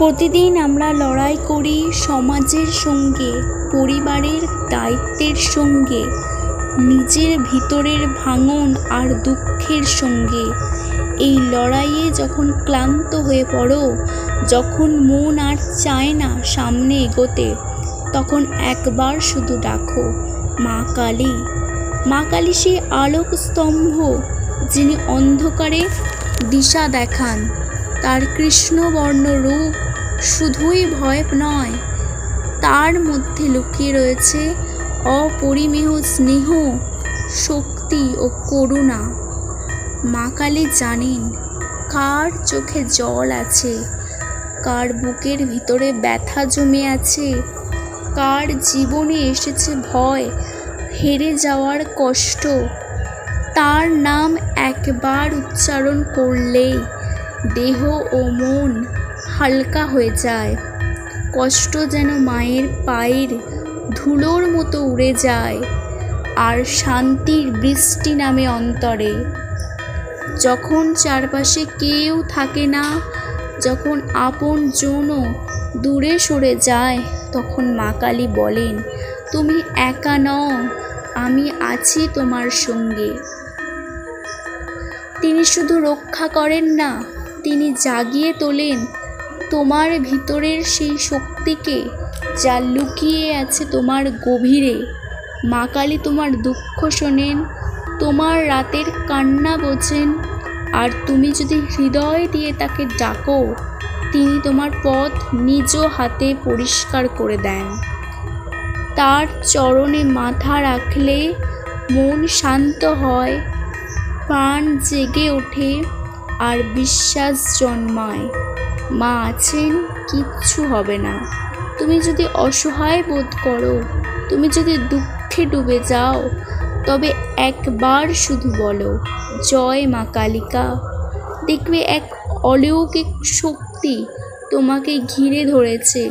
প্রতিদিন আমরা লড়াই করি সমাজের সঙ্গে, পরিবারের দায়িত্বের সঙ্গে, নিজের ভিতরের ভাঙন আর দুঃখের সঙ্গে। এই লড়াইয়ে যখন ক্লান্ত হয়ে পড়ো, যখন মন আর চায় না সামনে এগোতে, তখন একবার শুধু ডাকো, মা কালী। মা কালী সেই আলোক স্তম্ভ, যিনি অন্ধকারে দিশা দেখান। তার কৃষ্ণবর্ণ রূপ শুধুই ভয় নয়, তার মধ্যে লুকিয়ে রয়েছে অপরিমেয় স্নেহ, শক্তি ও করুণা। মা কালী জানেন কার চোখে জল আছে, কার বুকের ভিতরে ব্যথা জমে আছে, কার জীবনে এসেছে ভয়, হেরে যাওয়ার কষ্ট। তার নাম একবার উচ্চারণ করলেই দেহ ও মন হালকা হয়ে যায়। কষ্ট যেন মায়ের পায়ের ধুলোর মতো উড়ে যায়, আর শান্তির বৃষ্টি নামে অন্তরে। যখন চারপাশে কেউ থাকে না, যখন আপন জনও দূরে সরে যায়, তখন মা কালী বলেন, তুমি একা নও, আমি আছি তোমার সঙ্গে। তিনি শুধু রক্ষা করেন না, তিনি জাগিয়ে তোলেন তোমার ভিতরের সেই শক্তিকে, যা লুকিয়ে আছে তোমার গভীরে। মা কালী তোমার দুঃখ শোনেন, তোমার রাতের কান্না বোঝেন, আর তুমি যদি হৃদয় দিয়ে তাকে ডাকো, তিনি তোমার পথ নিজ হাতে পরিষ্কার করে দেন। তার চরণে মাথা রাখলে মন শান্ত হয়, প্রাণ জেগে ওঠে, আর বিশ্বাস জন্মায় মা আছেন, কিচ্ছু হবে না। তুমি যদি অসহায় বোধ করো, তুমি যদি দুঃখে ডুবে যাও, তবে একবার শুধু বলো, জয় মা কালিকা। দেখবে এক অলৌকিক শক্তি তোমাকে ঘিরে ধরেছে।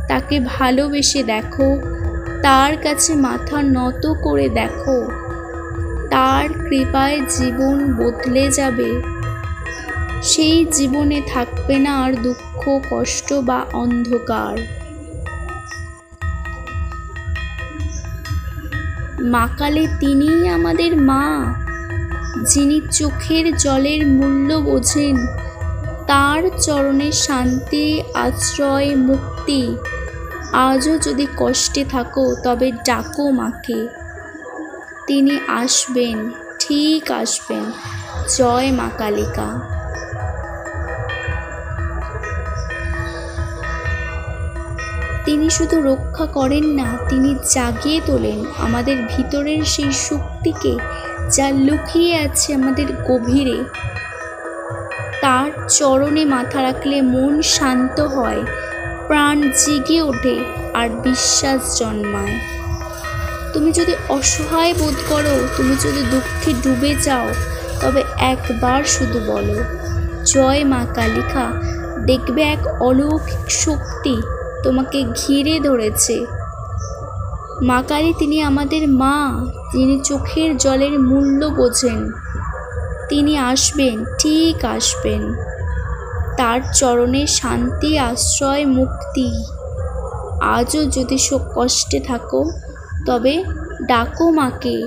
তাকে ভালোবেসে দেখো, তার কাছে মাথা নত করে দেখো, তার কৃপায় জীবন বদলে যাবে। সেই জীবনে থাকবে না আর দুঃখ, কষ্ট বা অন্ধকার। মা কালী তিনিই আমাদের মা, যিনি চোখের জলের মূল্য বোঝেন। তার চরণে শান্তি, আশ্রয়, মুক্তি। আজও যদি কষ্টে থাকো, তবে ডাকো মাকে, তিনি আসবেন, ঠিক আসবেন। জয় মা কালিকা। তিনি শুধু রক্ষা করেন না, তিনি জাগিয়ে তোলেন আমাদের ভিতরের সেই শক্তিকে, যা লুকিয়ে আছে আমাদের গভীরে। তার চরণে মাথা রাখলে মন শান্ত হয়, প্রাণ জেগে ওঠে, আর বিশ্বাস জন্মায়। তুমি যদি অসহায় বোধ করো, তুমি যদি দুঃখে ডুবে যাও, তবে একবার শুধু বলো, জয় মা কালিকা। দেখবে এক অলৌকিক শক্তি তোমাকে ঘিরে ধরেছে। মা কালী তিনি আমাদের মা, যিনি চোখের জলের মূল্য বোঝেন। তিনি আসবেন, ঠিক আসবেন। তার চরণে শান্তি, আশ্রয়, মুক্তি। আজও যদি কষ্টে থাকো, তবে ডাকো মাকে।